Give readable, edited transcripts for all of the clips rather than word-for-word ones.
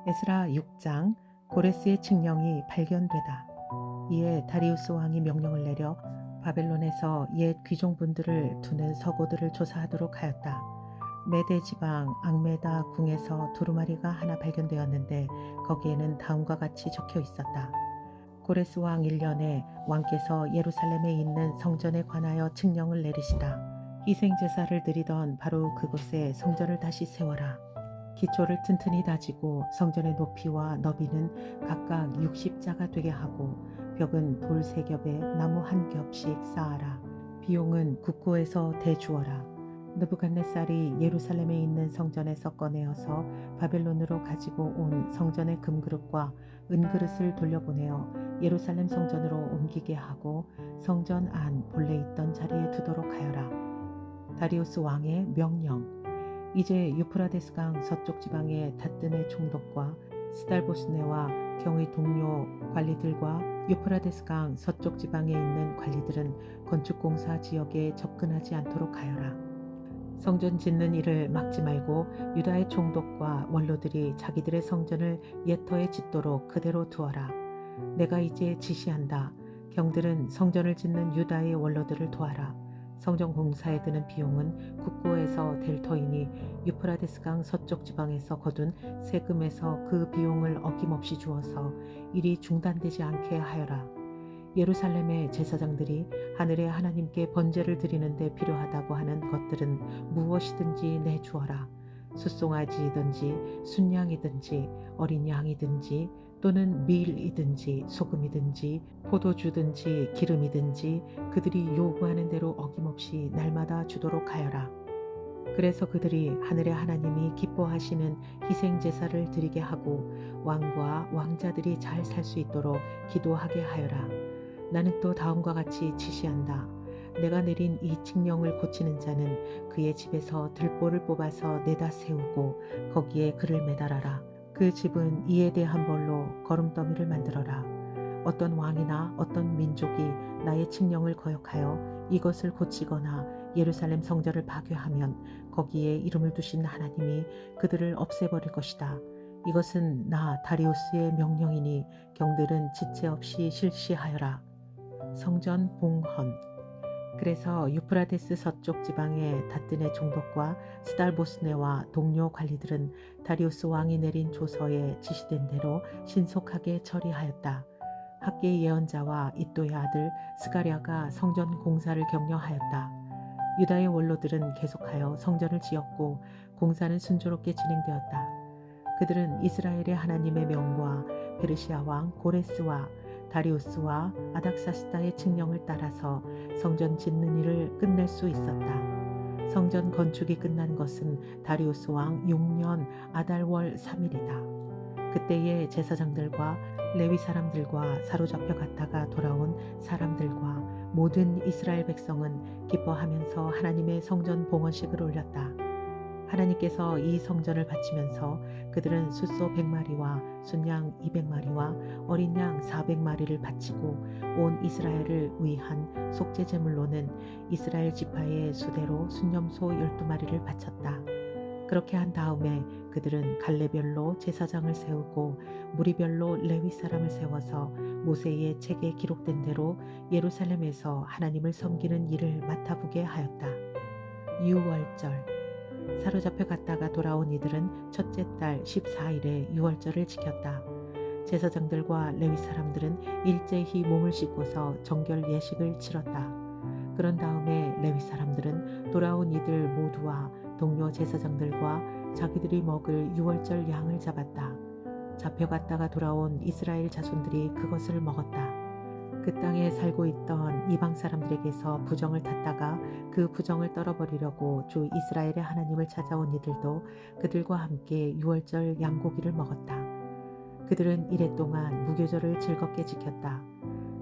에스라 6장 고레스의 칙령이 발견되다. 이에 다리우스 왕이 명령을 내려 바벨론에서 옛 귀종분들을 두는 서고들을 조사하도록 하였다. 메대 지방 앙메다 궁에서 두루마리가 하나 발견되었는데 거기에는 다음과 같이 적혀 있었다. 고레스 왕 1년에 왕께서 예루살렘에 있는 성전에 관하여 칙령을 내리시다. 희생제사를 드리던 바로 그곳에 성전을 다시 세워라. 기초를 튼튼히 다지고 성전의 높이와 너비는 각각 60자가 되게 하고 벽은 돌 3겹에 나무 1겹씩 쌓아라. 비용은 국고에서 대주어라. 느부갓네살이 예루살렘에 있는 성전에서 꺼내어서 바벨론으로 가지고 온 성전의 금그릇과 은그릇을 돌려보내어 예루살렘 성전으로 옮기게 하고 성전 안 본래 있던 자리에 두도록 하여라. 다리우스 왕의 명령. 이제 유프라데스강 서쪽 지방의 다뜨네 총독과 스달보스네와 경의 동료 관리들과 유프라데스강 서쪽 지방에 있는 관리들은 건축공사 지역에 접근하지 않도록 하여라. 성전 짓는 일을 막지 말고 유다의 총독과 원로들이 자기들의 성전을 옛터에 짓도록 그대로 두어라. 내가 이제 지시한다. 경들은 성전을 짓는 유다의 원로들을 도와라. 성전 공사에 드는 비용은 국고에서 될 터이니 유프라데스강 서쪽 지방에서 거둔 세금에서 그 비용을 어김없이 주어서 일이 중단되지 않게 하여라. 예루살렘의 제사장들이 하늘의 하나님께 번제를 드리는 데 필요하다고 하는 것들은 무엇이든지 내주어라. 숫송아지이든지 순양이든지 어린 양이든지 또는 밀이든지 소금이든지 포도주든지 기름이든지 그들이 요구하는 대로 어김없이 날마다 주도록 하여라. 그래서 그들이 하늘의 하나님이 기뻐하시는 희생제사를 드리게 하고 왕과 왕자들이 잘 살 수 있도록 기도하게 하여라. 나는 또 다음과 같이 지시한다. 내가 내린 이 칙령을 고치는 자는 그의 집에서 들보를 뽑아서 내다 세우고 거기에 그를 매달아라. 그 집은 이에 대한 벌로 거름더미를 만들어라. 어떤 왕이나 어떤 민족이 나의 칙령을 거역하여 이것을 고치거나 예루살렘 성전을 파괴하면 거기에 이름을 두신 하나님이 그들을 없애버릴 것이다. 이것은 나 다리우스의 명령이니 경들은 지체 없이 실시하여라. 성전 봉헌. 그래서 유프라데스 서쪽 지방의 다뜨네 총독과 스달보스네와 동료 관리들은 다리우스 왕이 내린 조서에 지시된 대로 신속하게 처리하였다. 학계 예언자와 이또의 아들 스가랴가 성전 공사를 격려하였다. 유다의 원로들은 계속하여 성전을 지었고 공사는 순조롭게 진행되었다. 그들은 이스라엘의 하나님의 명과 페르시아 왕 고레스와 다리우스와 아닥사스다의 칙령을 따라서 성전 짓는 일을 끝낼 수 있었다. 성전 건축이 끝난 것은 다리우스 왕 6년 아달월 3일이다. 그때의 제사장들과 레위 사람들과 사로잡혀 갔다가 돌아온 사람들과 모든 이스라엘 백성은 기뻐하면서 하나님의 성전 봉헌식을 올렸다. 하나님께서 이 성전을 바치면서 그들은 숫소 100마리와 순양 200마리와 어린 양 400마리를 바치고 온 이스라엘을 위한 속죄 제물로는 이스라엘 지파의 수대로 순염소 12마리를 바쳤다. 그렇게 한 다음에 그들은 갈래별로 제사장을 세우고 무리별로 레위 사람을 세워서 모세의 책에 기록된 대로 예루살렘에서 하나님을 섬기는 일을 맡아보게 하였다. 유월절. 사로잡혀 갔다가 돌아온 이들은 첫째 달 14일에 유월절을 지켰다. 제사장들과 레위 사람들은 일제히 몸을 씻고서 정결 예식을 치렀다. 그런 다음에 레위 사람들은 돌아온 이들 모두와 동료 제사장들과 자기들이 먹을 유월절 양을 잡았다. 잡혀갔다가 돌아온 이스라엘 자손들이 그것을 먹었다. 그 땅에 살고 있던 이방 사람들에게서 부정을 탔다가 그 부정을 떨어버리려고 주 이스라엘의 하나님을 찾아온 이들도 그들과 함께 유월절 양고기를 먹었다. 그들은 이래 동안 무교절을 즐겁게 지켰다.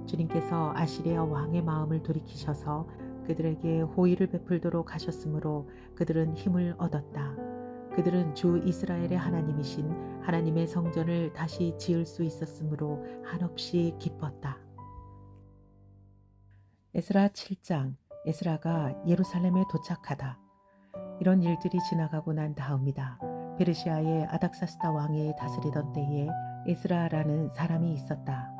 주님께서 아시리아 왕의 마음을 돌이키셔서 그들에게 호의를 베풀도록 하셨으므로 그들은 힘을 얻었다. 그들은 주 이스라엘의 하나님이신 하나님의 성전을 다시 지을 수 있었으므로 한없이 기뻤다. 에스라 7장. 에스라가 예루살렘에 도착하다. 이런 일들이 지나가고 난 다음이다. 페르시아의 아닥사스다 왕이 다스리던 때에 에스라라는 사람이 있었다.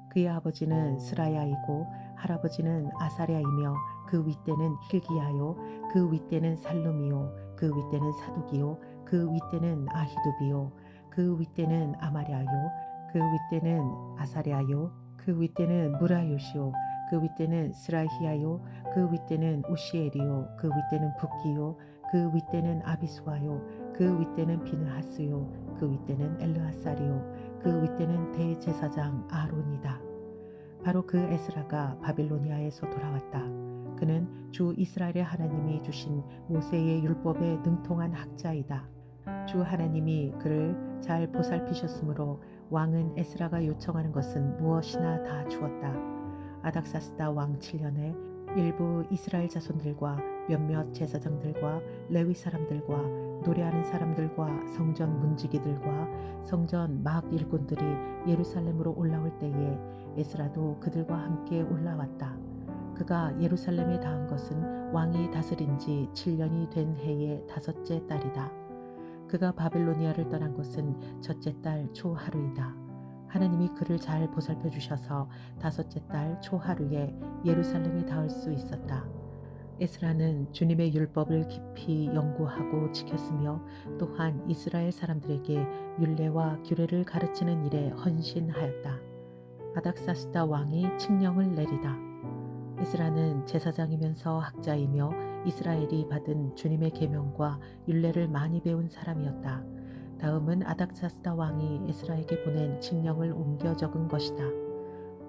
그의 아버지는 스라야이고 할아버지는 아사랴이며 그 윗대는 힐기야요 그 윗대는 살룸이요 그 윗대는 사두기요 그 윗대는 아히두비요 그 윗대는 아마랴요 그 윗대는 아사랴요 그 윗대는 무라요시요 그 윗대는 스라히야요 그 윗대는 우시엘이요 그 윗대는 붓기요 그 윗대는 아비수아요 그 윗대는 비느하스요 그 윗대는 엘르하살이요 그 윗대는 대제사장 아론이다. 바로 그 에스라가 바빌로니아에서 돌아왔다. 그는 주 이스라엘의 하나님이 주신 모세의 율법에 능통한 학자이다. 주 하나님이 그를 잘 보살피셨으므로 왕은 에스라가 요청하는 것은 무엇이나 다 주었다. 아닥사스다 왕 7년에 일부 이스라엘 자손들과 몇몇 제사장들과 레위 사람들과 노래하는 사람들과 성전 문지기들과 성전 막 일꾼들이 예루살렘으로 올라올 때에 에스라도 그들과 함께 올라왔다. 그가 예루살렘에 닿은 것은 왕이 다스린 지 7년이 된 해의 다섯째 달이다. 그가 바빌로니아를 떠난 것은 첫째 달 초하루이다. 하나님이 그를 잘 보살펴 주셔서 다섯째 달 초하루에 예루살렘에 닿을 수 있었다. 에스라는 주님의 율법을 깊이 연구하고 지켰으며 또한 이스라엘 사람들에게 율례와 규례를 가르치는 일에 헌신하였다. 아닥사스다 왕이 칙령을 내리다. 에스라는 제사장이면서 학자이며 이스라엘이 받은 주님의 계명과 율례를 많이 배운 사람이었다. 다음은 아닥사스다 왕이 에스라에게 보낸 칙령을 옮겨 적은 것이다.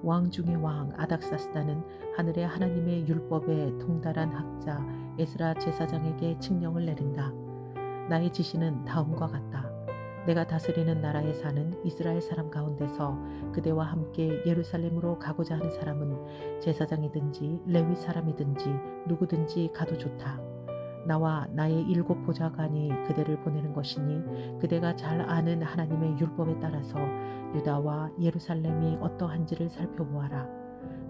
왕 중의 왕 아닥사스다는 하늘의 하나님의 율법에 통달한 학자 에스라 제사장에게 칙령을 내린다. 나의 지시는 다음과 같다. 내가 다스리는 나라에 사는 이스라엘 사람 가운데서 그대와 함께 예루살렘으로 가고자 하는 사람은 제사장이든지 레위 사람이든지 누구든지 가도 좋다. 나와 나의 7 보좌관이 그대를 보내는 것이니 그대가 잘 아는 하나님의 율법에 따라서 유다와 예루살렘이 어떠한지를 살펴보아라.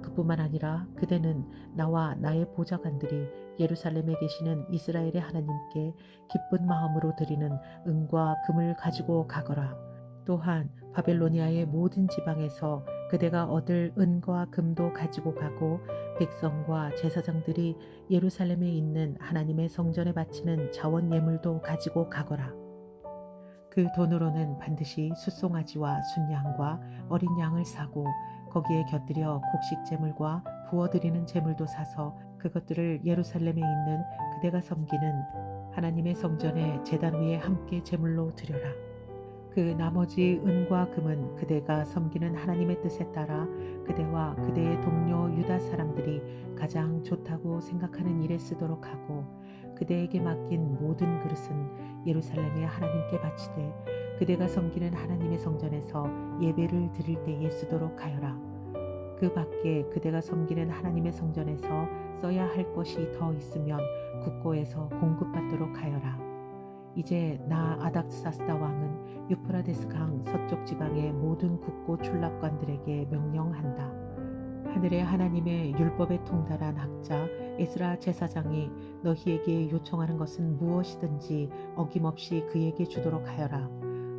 그뿐만 아니라 그대는 나와 나의 보좌관들이 예루살렘에 계시는 이스라엘의 하나님께 기쁜 마음으로 드리는 은과 금을 가지고 가거라. 또한 바벨로니아의 모든 지방에서 그대가 얻을 은과 금도 가지고 가고 백성과 제사장들이 예루살렘에 있는 하나님의 성전에 바치는 자원 예물도 가지고 가거라. 그 돈으로는 반드시 숫송아지와 순양과 어린 양을 사고 거기에 곁들여 곡식 제물과 부어드리는 제물도 사서 그것들을 예루살렘에 있는 그대가 섬기는 하나님의 성전의 제단 위에 함께 제물로 드려라. 그 나머지 은과 금은 그대가 섬기는 하나님의 뜻에 따라 그대와 그대의 동료 유다 사람들이 가장 좋다고 생각하는 일에 쓰도록 하고 그대에게 맡긴 모든 그릇은 예루살렘의 하나님께 바치되 그대가 섬기는 하나님의 성전에서 예배를 드릴 때에 쓰도록 하여라. 그 밖에 그대가 섬기는 하나님의 성전에서 써야 할 것이 더 있으면 국고에서 공급받도록 하여라. 이제 나 아닥사스다 왕은 유프라데스 강 서쪽 지방의 모든 국고 출납관들에게 명령한다. 하늘의 하나님의 율법에 통달한 학자 에스라 제사장이 너희에게 요청하는 것은 무엇이든지 어김없이 그에게 주도록 하여라.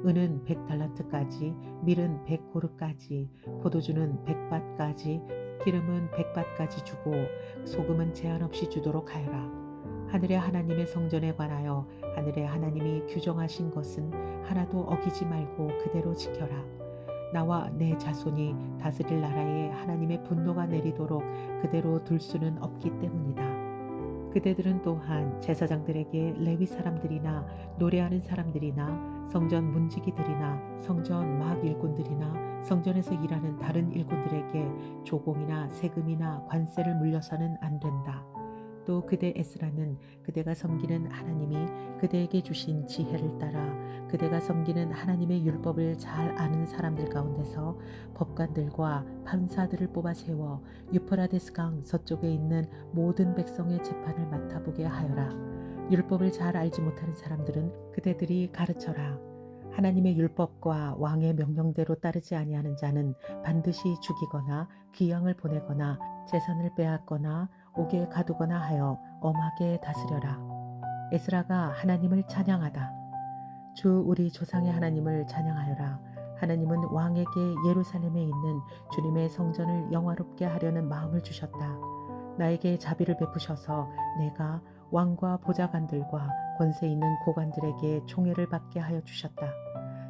은은 100달란트까지, 밀은 100고르까지, 포도주는 100밭까지, 기름은 100밭까지 주고 소금은 제한 없이 주도록 하여라. 하늘의 하나님의 성전에 관하여 하늘의 하나님이 규정하신 것은 하나도 어기지 말고 그대로 지켜라. 나와 내 자손이 다스릴 나라에 하나님의 분노가 내리도록 그대로 둘 수는 없기 때문이다. 그대들은 또한 제사장들에게 레위 사람들이나 노래하는 사람들이나 성전 문지기들이나 성전 막 일꾼들이나 성전에서 일하는 다른 일꾼들에게 조공이나 세금이나 관세를 물려서는 안 된다. 또 그대 에스라는 그대가 섬기는 하나님이 그대에게 주신 지혜를 따라 그대가 섬기는 하나님의 율법을 잘 아는 사람들 가운데서 법관들과 판사들을 뽑아 세워 유프라데스 강 서쪽에 있는 모든 백성의 재판을 맡아보게 하여라. 율법을 잘 알지 못하는 사람들은 그대들이 가르쳐라. 하나님의 율법과 왕의 명령대로 따르지 아니하는 자는 반드시 죽이거나 귀양을 보내거나 재산을 빼앗거나 옥에 가두거나 하여 엄하게 다스려라. 에스라가 하나님을 찬양하다. 주 우리 조상의 하나님을 찬양하여라. 하나님은 왕에게 예루살렘에 있는 주님의 성전을 영화롭게 하려는 마음을 주셨다. 나에게 자비를 베푸셔서 내가 왕과 보좌관들과 권세 있는 고관들에게 총애를 받게 하여 주셨다.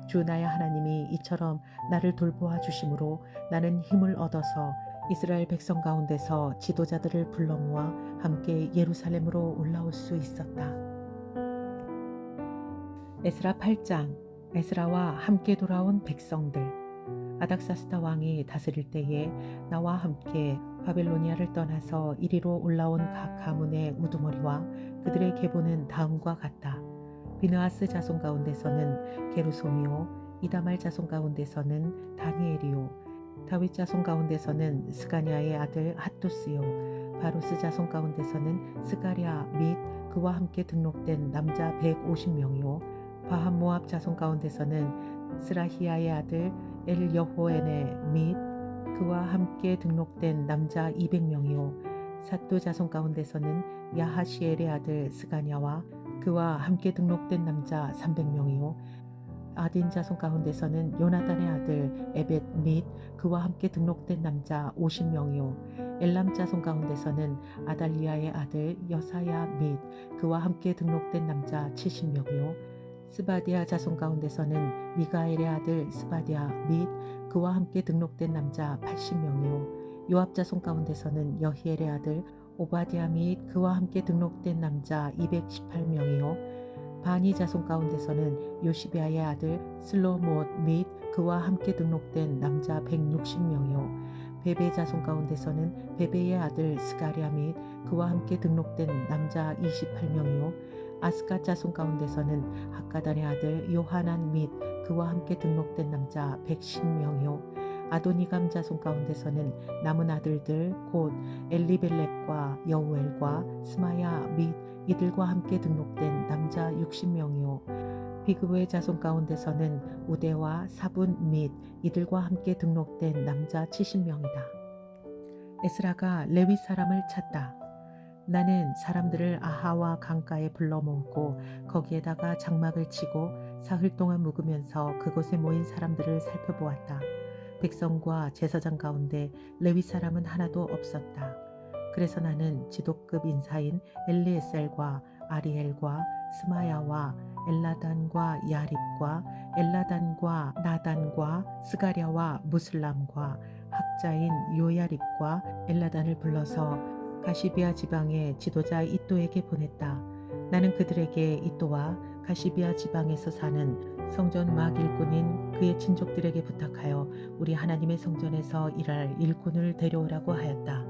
주 나의 하나님이 이처럼 나를 돌보아 주심으로 나는 힘을 얻어서 이스라엘 백성 가운데서 지도자들을 불러 모아 함께 예루살렘으로 올라올 수 있었다. 에스라 8장. 에스라와 함께 돌아온 백성들. 아닥사스다 왕이 다스릴 때에 나와 함께 바벨로니아를 떠나서 이리로 올라온 각 가문의 우두머리와 그들의 계보는 다음과 같다. 비느하스 자손 가운데서는 게르솜이요, 이다말 자손 가운데서는 다니엘이요, 다윗 자손 가운데서는 스가냐의 아들 핫두스요, 바로스 자손 가운데서는 스가랴 및 그와 함께 등록된 남자 150명이요, 바한 모압 자손 가운데서는 스라히야의 아들 엘여호에네 및 그와 함께 등록된 남자 200명이요, 삿도 자손 가운데서는 야하시엘의 아들 스가냐와 그와 함께 등록된 남자 300명이요, 아딘 자손 가운데서는 요나단의 아들 에벳 및 그와 함께 등록된 남자 50명이요, 엘람 자손 가운데서는 아달리아의 아들 여사야 및 그와 함께 등록된 남자 70명이요, 스바디아 자손 가운데서는 미가엘의 아들 스바디아 및 그와 함께 등록된 남자 80명이요, 요압 자손 가운데서는 여히엘의 아들 오바디아 및 그와 함께 등록된 남자 218명이요, 바니 자손 가운데서는 요시비아의 아들 슬로못 및 그와 함께 등록된 남자 160명이요, 베베 자손 가운데서는 베베의 아들 스가랴 및 그와 함께 등록된 남자 28명이요, 아스가 자손 가운데서는 학가단의 아들 요하난 및 그와 함께 등록된 남자 110명이요, 아도니감 자손 가운데서는 남은 아들들 곧 엘리벨렉과 여우엘과 스마야 및 이들과 함께 등록된 남자 60명이요, 비그브의 자손 가운데서는 우데와 사분 및 이들과 함께 등록된 남자 70명이다. 에스라가 레위 사람을 찾다. 나는 사람들을 아하와 강가에 불러 모으고 거기에다가 장막을 치고 사흘 동안 묵으면서 그곳에 모인 사람들을 살펴보았다. 백성과 제사장 가운데 레위 사람은 하나도 없었다. 그래서 나는 지도급 인사인 엘리에셀과 아리엘과 스마야와 엘라단과 야립과 엘라단과 나단과 스가랴와 무슬람과 학자인 요야립과 엘라단을 불러서 가시비아 지방의 지도자 이또에게 보냈다. 나는 그들에게 이또와 가시비아 지방에서 사는 성전 막 일꾼인 그의 친족들에게 부탁하여 우리 하나님의 성전에서 일할 일꾼을 데려오라고 하였다.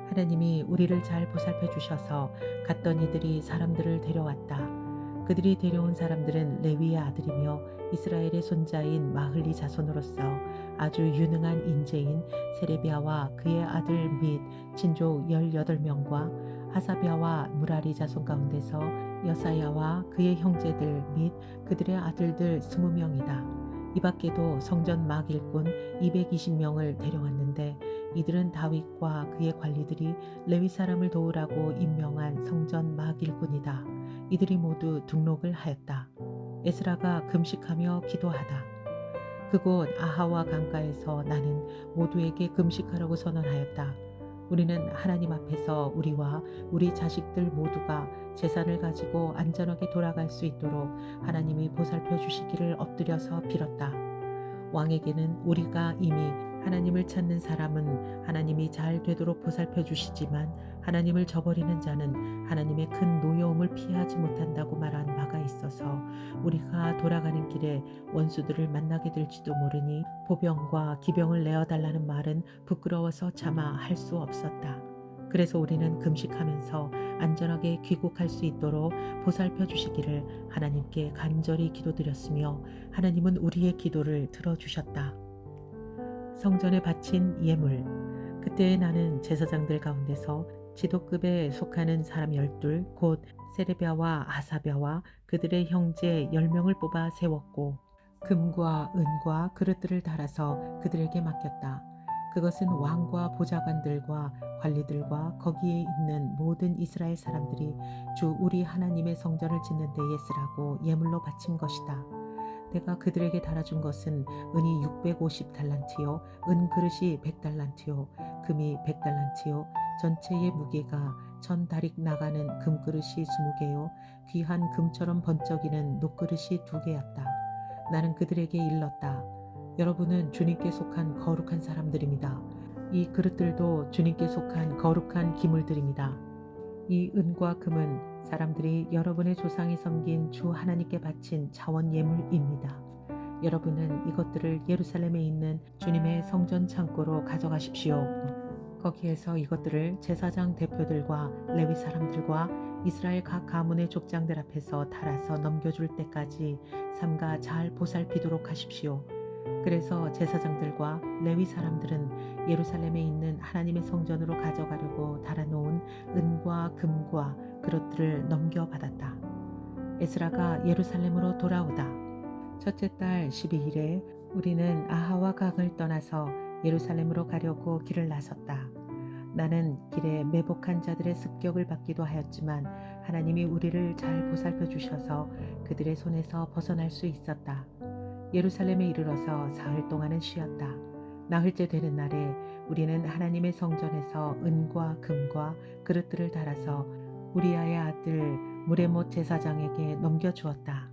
하나님이 우리를 잘 보살펴 주셔서 갔던 이들이 사람들을 데려왔다. 그들이 데려온 사람들은 레위의 아들이며 이스라엘의 손자인 마흘리 자손으로서 아주 유능한 인재인 세레비아와 그의 아들 및 친족 18명과 하사비아와 무라리 자손 가운데서 여사야와 그의 형제들 및 그들의 아들들 20명이다. 이 밖에도 성전 막 일꾼 220명을 데려왔는데 이들은 다윗과 그의 관리들이 레위 사람을 도우라고 임명한 성전 막 일꾼이다. 이들이 모두 등록을 하였다. 에스라가 금식하며 기도하다. 그곳 아하와 강가에서 나는 모두에게 금식하라고 선언하였다. 우리는 하나님 앞에서 우리와 우리 자식들 모두가 재산을 가지고 안전하게 돌아갈 수 있도록 하나님이 보살펴 주시기를 엎드려서 빌었다. 왕에게는 우리가 이미 하나님을 찾는 사람은 하나님이 잘 되도록 보살펴 주시지만 하나님을 저버리는 자는 하나님의 큰 노여움을 피하지 못한다고 말한 바가 있어서 우리가 돌아가는 길에 원수들을 만나게 될지도 모르니 보병과 기병을 내어달라는 말은 부끄러워서 차마 할 수 없었다. 그래서 우리는 금식하면서 안전하게 귀국할 수 있도록 보살펴 주시기를 하나님께 간절히 기도드렸으며 하나님은 우리의 기도를 들어주셨다. 성전에 바친 예물. 그때 나는 제사장들 가운데서 지도급에 속하는 사람 12 곧 세레비아와 아사비아와 그들의 형제 10명을 뽑아 세웠고 금과 은과 그릇들을 달아서 그들에게 맡겼다. 그것은 왕과 보좌관들과 관리들과 거기에 있는 모든 이스라엘 사람들이 주 우리 하나님의 성전을 짓는 데에 쓰라고 예물로 바친 것이다. 내가 그들에게 달아준 것은 은이 650달란트요, 은그릇이 100달란트요, 금이 100달란트요, 전체의 무게가 1000다릭 나가는 금그릇이 20개요, 귀한 금처럼 번쩍이는 녹그릇이 2개였다. 나는 그들에게 일렀다. 여러분은 주님께 속한 거룩한 사람들입니다. 이 그릇들도 주님께 속한 거룩한 기물들입니다. 이 은과 금은 사람들이 여러분의 조상이 섬긴 주 하나님께 바친 자원 예물입니다. 여러분은 이것들을 예루살렘에 있는 주님의 성전 창고로 가져가십시오. 거기에서 이것들을 제사장 대표들과 레위 사람들과 이스라엘 각 가문의 족장들 앞에서 달아서 넘겨줄 때까지 삼가 잘 보살피도록 하십시오. 그래서 제사장들과 레위 사람들은 예루살렘에 있는 하나님의 성전으로 가져가려고 달아놓은 은과 금과 그릇들을 넘겨받았다. 에스라가 예루살렘으로 돌아오다. 첫째 달 12일에 우리는 아하와 강을 떠나서 예루살렘으로 가려고 길을 나섰다. 나는 길에 매복한 자들의 습격을 받기도 하였지만 하나님이 우리를 잘 보살펴 주셔서 그들의 손에서 벗어날 수 있었다. 예루살렘에 이르러서 사흘 동안은 쉬었다. 나흘째 되는 날에 우리는 하나님의 성전에서 은과 금과 그릇들을 달아서 우리아의 아들 무레못 제사장에게 넘겨주었다.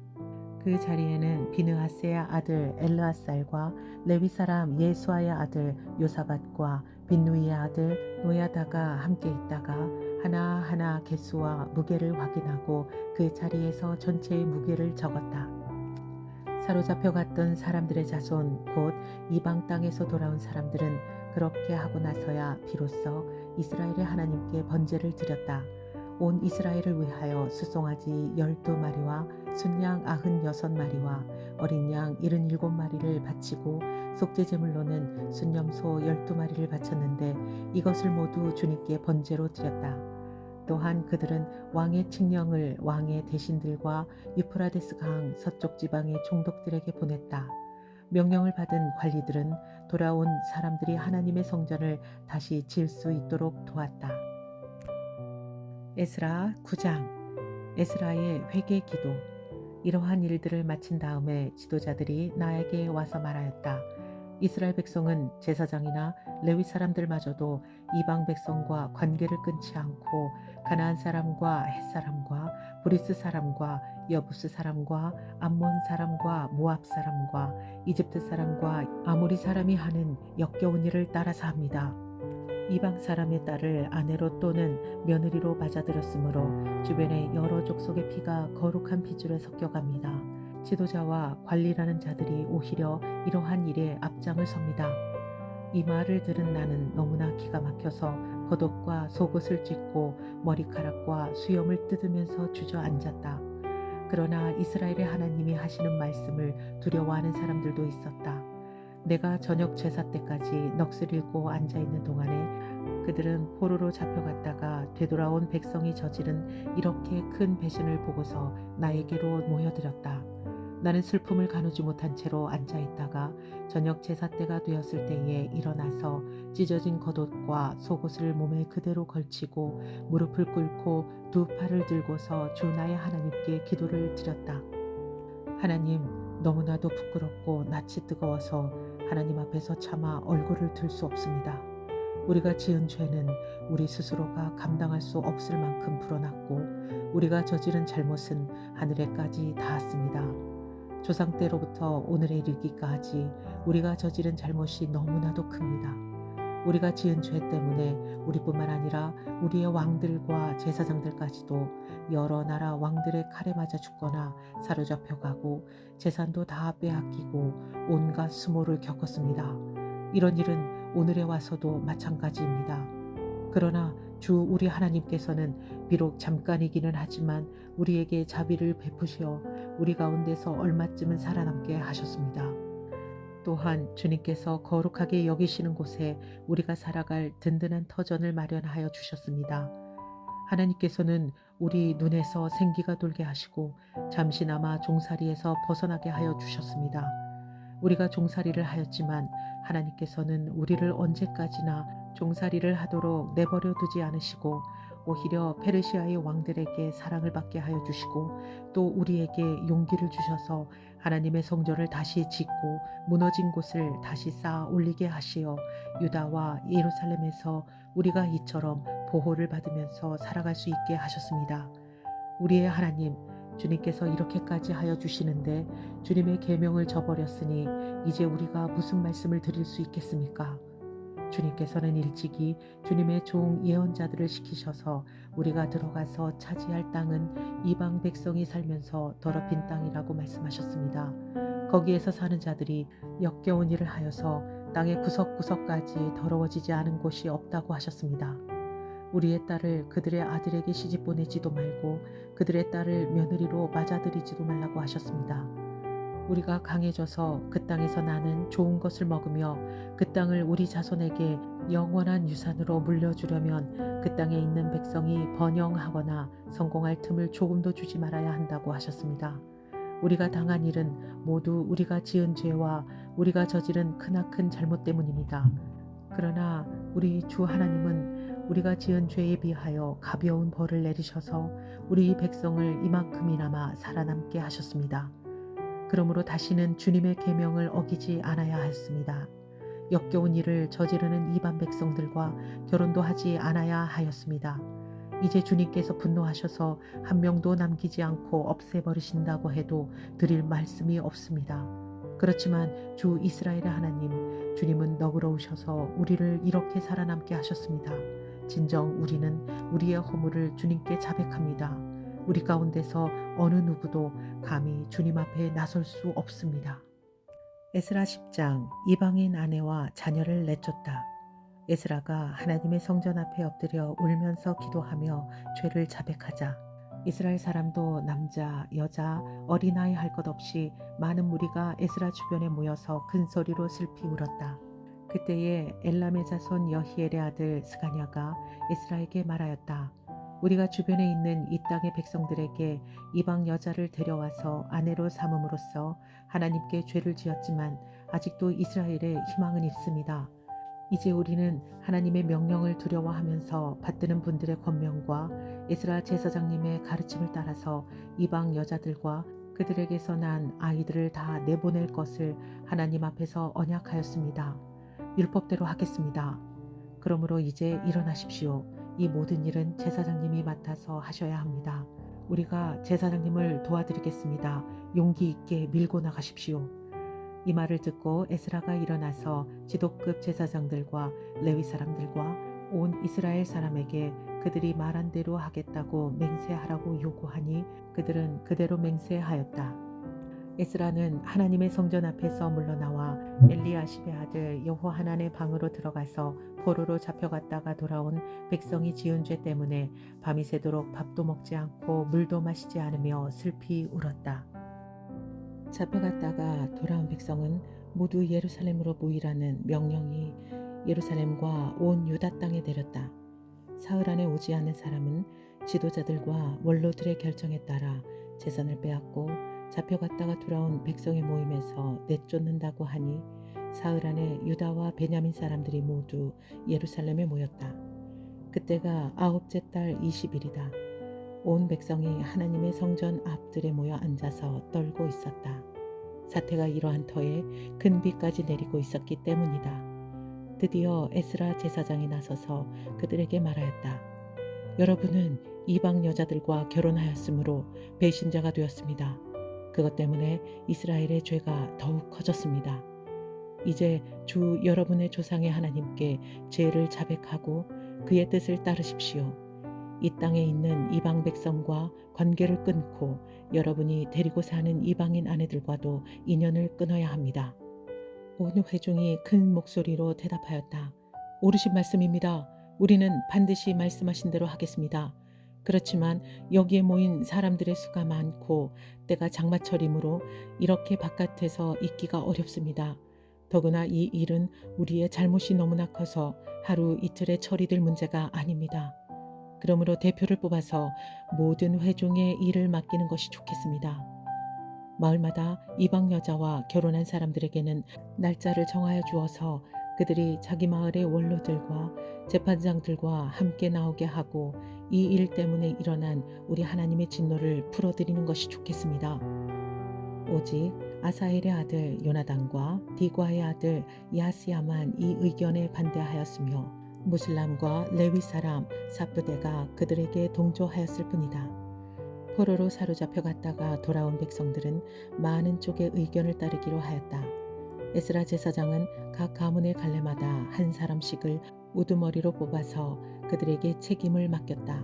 그 자리에는 비느하스의 아들 엘르아살과 레위 사람 예수아의 아들 요사밧과 빈누이의 아들 노야다가 함께 있다가 하나하나 개수와 무게를 확인하고 그 자리에서 전체의 무게를 적었다. 사로잡혀 갔던 사람들의 자손 곧 이방 땅에서 돌아온 사람들은 그렇게 하고 나서야 비로소 이스라엘의 하나님께 번제를 드렸다. 온 이스라엘을 위하여 수송아지 12마리와 순양 96마리와 어린 양 77마리를 바치고 속죄제물로는 순염소 12마리를 바쳤는데 이것을 모두 주님께 번제로 드렸다. 또한 그들은 왕의 칙령을 왕의 대신들과 유프라데스 강 서쪽 지방의 총독들에게 보냈다. 명령을 받은 관리들은 돌아온 사람들이 하나님의 성전을 다시 지을 수 있도록 도왔다. 에스라 9장. 에스라의 회개 기도. 이러한 일들을 마친 다음에 지도자들이 나에게 와서 말하였다. 이스라엘 백성은 제사장이나 레위 사람들마저도 이방 백성과 관계를 끊지 않고 가나안 사람과 헷 사람과 브리스 사람과 여부스 사람과 암몬 사람과 모압 사람과 이집트 사람과 아모리 사람이 하는 역겨운 일을 따라서 합니다. 이방 사람의 딸을 아내로 또는 며느리로 맞아들였으므로 주변의 여러 족속의 피가 거룩한 피줄에 섞여갑니다. 지도자와 관리라는 자들이 오히려 이러한 일에 앞장을 섭니다. 이 말을 들은 나는 너무나 기가 막혀서 겉옷과 속옷을 찢고 머리카락과 수염을 뜯으면서 주저앉았다. 그러나 이스라엘의 하나님이 하시는 말씀을 두려워하는 사람들도 있었다. 내가 저녁 제사 때까지 넋을 잃고 앉아있는 동안에 그들은 포로로 잡혀갔다가 되돌아온 백성이 저지른 이렇게 큰 배신을 보고서 나에게로 모여들었다. 나는 슬픔을 가누지 못한 채로 앉아있다가 저녁 제사 때가 되었을 때에 일어나서 찢어진 겉옷과 속옷을 몸에 그대로 걸치고 무릎을 꿇고 두 팔을 들고서 주 나의 하나님께 기도를 드렸다. 하나님, 너무나도 부끄럽고 낯이 뜨거워서 하나님 앞에서 차마 얼굴을 들 수 없습니다. 우리가 지은 죄는 우리 스스로가 감당할 수 없을 만큼 불어났고 우리가 저지른 잘못은 하늘에까지 닿았습니다. 조상 때로부터 오늘에 이르기까지 우리가 저지른 잘못이 너무나도 큽니다. 우리가 지은 죄 때문에 우리뿐만 아니라 우리의 왕들과 제사장들까지도 여러 나라 왕들의 칼에 맞아 죽거나 사로잡혀 가고 재산도 다 빼앗기고 온갖 수모를 겪었습니다. 이런 일은 오늘에 와서도 마찬가지입니다. 그러나 주 우리 하나님께서는 비록 잠깐이기는 하지만 우리에게 자비를 베푸시어 우리 가운데서 얼마쯤은 살아남게 하셨습니다. 또한 주님께서 거룩하게 여기시는 곳에 우리가 살아갈 든든한 터전을 마련하여 주셨습니다. 하나님께서는 우리 눈에서 생기가 돌게 하시고 잠시나마 종살이에서 벗어나게 하여 주셨습니다. 우리가 종살이를 하였지만 하나님께서는 우리를 언제까지나 종살이를 하도록 내버려 두지 않으시고 오히려 페르시아의 왕들에게 사랑을 받게 하여 주시고 또 우리에게 용기를 주셔서 하나님의 성전을 다시 짓고 무너진 곳을 다시 쌓아 올리게 하시어 유다와 예루살렘에서 우리가 이처럼 보호를 받으면서 살아갈 수 있게 하셨습니다. 우리의 하나님, 주님께서 이렇게까지 하여 주시는데 주님의 계명을 저버렸으니 이제 우리가 무슨 말씀을 드릴 수 있겠습니까? 주님께서는 일찍이 주님의 종 예언자들을 시키셔서 우리가 들어가서 차지할 땅은 이방 백성이 살면서 더럽힌 땅이라고 말씀하셨습니다. 거기에서 사는 자들이 역겨운 일을 하여서 땅의 구석구석까지 더러워지지 않은 곳이 없다고 하셨습니다. 우리의 딸을 그들의 아들에게 시집 보내지도 말고 그들의 딸을 며느리로 맞아들이지도 말라고 하셨습니다. 우리가 강해져서 그 땅에서 나는 좋은 것을 먹으며 그 땅을 우리 자손에게 영원한 유산으로 물려주려면 그 땅에 있는 백성이 번영하거나 성공할 틈을 조금도 주지 말아야 한다고 하셨습니다. 우리가 당한 일은 모두 우리가 지은 죄와 우리가 저지른 크나큰 잘못 때문입니다. 그러나 우리 주 하나님은 우리가 지은 죄에 비하여 가벼운 벌을 내리셔서 우리 백성을 이만큼이나마 살아남게 하셨습니다. 그러므로 다시는 주님의 계명을 어기지 않아야 하였습니다. 역겨운 일을 저지르는 이방 백성들과 결혼도 하지 않아야 하였습니다. 이제 주님께서 분노하셔서 한 명도 남기지 않고 없애버리신다고 해도 드릴 말씀이 없습니다. 그렇지만 주 이스라엘의 하나님, 주님은 너그러우셔서 우리를 이렇게 살아남게 하셨습니다. 진정 우리는 우리의 허물을 주님께 자백합니다. 우리 가운데서 어느 누구도 감히 주님 앞에 나설 수 없습니다. 에스라 10장 이방인 아내와 자녀를 내쫓다. 에스라가 하나님의 성전 앞에 엎드려 울면서 기도하며 죄를 자백하자 이스라엘 사람도 남자, 여자, 어린아이 할 것 없이 많은 무리가 에스라 주변에 모여서 큰 소리로 슬피 울었다. 그때에 엘람의 자손 여히엘의 아들 스가냐가 에스라에게 말하였다. 우리가 주변에 있는 이 땅의 백성들에게 이방 여자를 데려와서 아내로 삼음으로써 하나님께 죄를 지었지만 아직도 이스라엘에 희망은 있습니다. 이제 우리는 하나님의 명령을 두려워하면서 받드는 분들의 권명과 에스라 제사장님의 가르침을 따라서 이방 여자들과 그들에게서 난 아이들을 다 내보낼 것을 하나님 앞에서 언약하였습니다. 율법대로 하겠습니다. 그러므로 이제 일어나십시오. 이 모든 일은 제사장님이 맡아서 하셔야 합니다. 우리가 제사장님을 도와드리겠습니다. 용기 있게 밀고 나가십시오. 이 말을 듣고 에스라가 일어나서 지도급 제사장들과 레위 사람들과 온 이스라엘 사람에게 그들이 말한 대로 하겠다고 맹세하라고 요구하니 그들은 그대로 맹세하였다. 에스라는 하나님의 성전 앞에서 물러나와 엘리야십의 아들 여호하난의 방으로 들어가서 포로로 잡혀갔다가 돌아온 백성이 지은 죄 때문에 밤이 새도록 밥도 먹지 않고 물도 마시지 않으며 슬피 울었다. 잡혀갔다가 돌아온 백성은 모두 예루살렘으로 모이라는 명령이 예루살렘과 온 유다 땅에 내렸다. 사흘 안에 오지 않는 사람은 지도자들과 원로들의 결정에 따라 재산을 빼앗고 잡혀갔다가 돌아온 백성의 모임에서 내쫓는다고 하니 사흘 안에 유다와 베냐민 사람들이 모두 예루살렘에 모였다. 그때가 아홉째 달 20일이다. 온 백성이 하나님의 성전 앞들에 모여 앉아서 떨고 있었다. 사태가 이러한 터에 큰 비까지 내리고 있었기 때문이다. 드디어 에스라 제사장이 나서서 그들에게 말하였다. 여러분은 이방 여자들과 결혼하였으므로 배신자가 되었습니다. 그것 때문에 이스라엘의 죄가 더욱 커졌습니다. 이제 주 여러분의 조상의 하나님께 죄를 자백하고 그의 뜻을 따르십시오. 이 땅에 있는 이방 백성과 관계를 끊고 여러분이 데리고 사는 이방인 아내들과도 인연을 끊어야 합니다. 온 회중이 큰 목소리로 대답하였다. 옳으신 말씀입니다. 우리는 반드시 말씀하신 대로 하겠습니다. 그렇지만 여기에 모인 사람들의 수가 많고 때가 장마철이므로 이렇게 바깥에서 있기가 어렵습니다. 더구나 이 일은 우리의 잘못이 너무나 커서 하루 이틀에 처리될 문제가 아닙니다. 그러므로 대표를 뽑아서 모든 회중의 일을 맡기는 것이 좋겠습니다. 마을마다 이방 여자와 결혼한 사람들에게는 날짜를 정하여 주어서 그들이 자기 마을의 원로들과 재판장들과 함께 나오게 하고 이 일 때문에 일어난 우리 하나님의 진노를 풀어드리는 것이 좋겠습니다. 오직 아사엘의 아들 요나단과 디과의 아들 야스야만 이 의견에 반대하였으며 무슬람과 레위 사람 사프데가 그들에게 동조하였을 뿐이다. 포로로 사로잡혀 갔다가 돌아온 백성들은 많은 쪽의 의견을 따르기로 하였다. 에스라 제사장은 각 가문의 갈래마다 한 사람씩을 우두머리로 뽑아서 그들에게 책임을 맡겼다.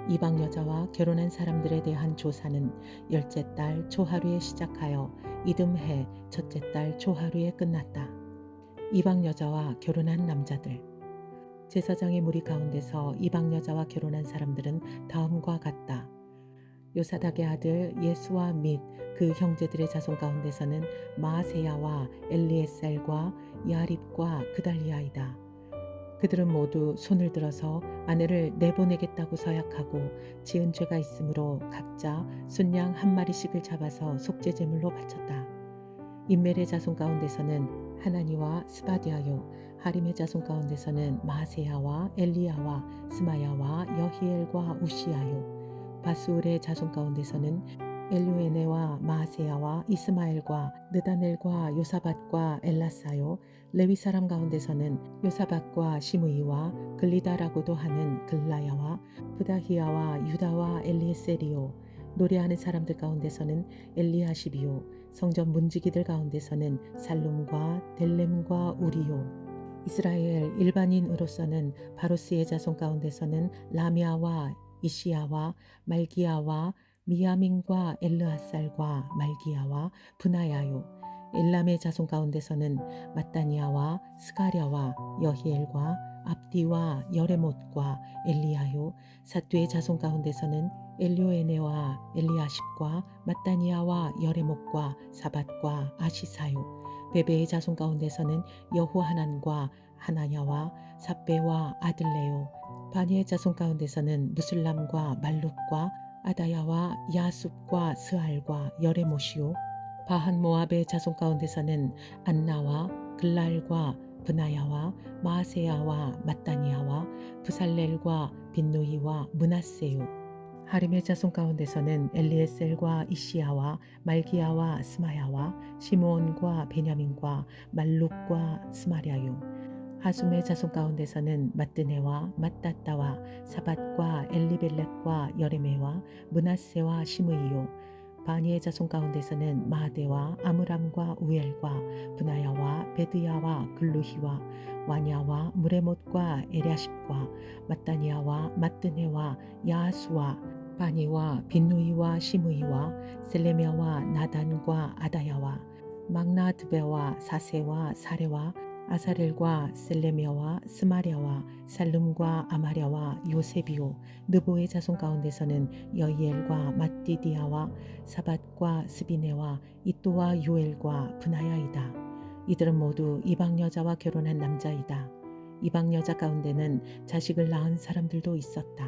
이방 여자와 결혼한 사람들에 대한 조사는 열째 달 초하루에 시작하여 이듬해 첫째 달 초하루에 끝났다. 이방 여자와 결혼한 남자들. 제사장의 무리 가운데서 이방 여자와 결혼한 사람들은 다음과 같다. 요사닥의 아들 예수와 및 그 형제들의 자손 가운데서는 마아세야와 엘리에셀과 야립과 그달리아이다. 그들은 모두 손을 들어서 아내를 내보내겠다고 서약하고 지은 죄가 있으므로 각자 순양 한 마리씩을 잡아서 속죄 제물로 바쳤다. 인멜의 자손 가운데서는 하나니와 스바디아요, 하림의 자손 가운데서는 마세야와 엘리야와 스마야와 여히엘과 우시야요, 바수울의 자손 가운데서는 엘루에네와 마세야와 이스마엘과 느다넬과 요사밧과 엘라사요, 레위 사람 가운데서는 요사밧과 시므이와 글리다라고도 하는 글라야와 부다히야와 유다와 엘리에셀이요, 노래하는 사람들 가운데서는 엘리아십이요, 성전 문지기들 가운데서는 살룸과 델렘과 우리요, 이스라엘 일반인으로서는 바로스의 자손 가운데서는 라미아와 이시야와 말기야와 미야민과 엘르하살과 말기야와 분하야요, 엘람의 자손 가운데서는 마따니아와 스가랴와 여히엘과 압디와 여레못과 엘리야요, 사투의 자손 가운데서는 엘료에네와 엘리아십과 마따니아와 여레목과 사밧과 아시사요, 베베의 자손 가운데서는 여호하난과 하나냐와 삽베와 아들레요, 바니의 자손 가운데서는 무슬람과 말룩과 아다야와 야숲과 스알과 여레못이요, 바한 모압의 자손 가운데서는 안나와 글랄과 브나야와 마세야와 마따니아와 부살렐과 빈누이와 문하세요, 하림의 자손 가운데서는 엘리에셀과 이시야와 말기야와 스마야와 시므온과 베냐민과 말룩과 스마랴요, 하숨의 자손 가운데서는 마뜨네와 마따따와 사밧과 엘리벨렉과 여레메와 문하세와 시므이요, 바니의 자손 가운데서는 마데와 아므람과 우엘과 분하야와 베드야와 글루히와 와냐와 무레못과 에랴십과 마따니아와 마뜨네와 야수와 바니와 빈누이와 시므이와 셀레미아와 나단과 아다야와 막나드베와 사세와 사레와 아사렐과 셀레미아와 스마랴와 살룸과 아마랴와 요세비오, 느보의 자손 가운데서는 여이엘과 마띠디아와 사밧과 스비네와 이또와 요엘과 분하야이다. 이들은 모두 이방 여자와 결혼한 남자이다. 이방 여자 가운데는 자식을 낳은 사람들도 있었다.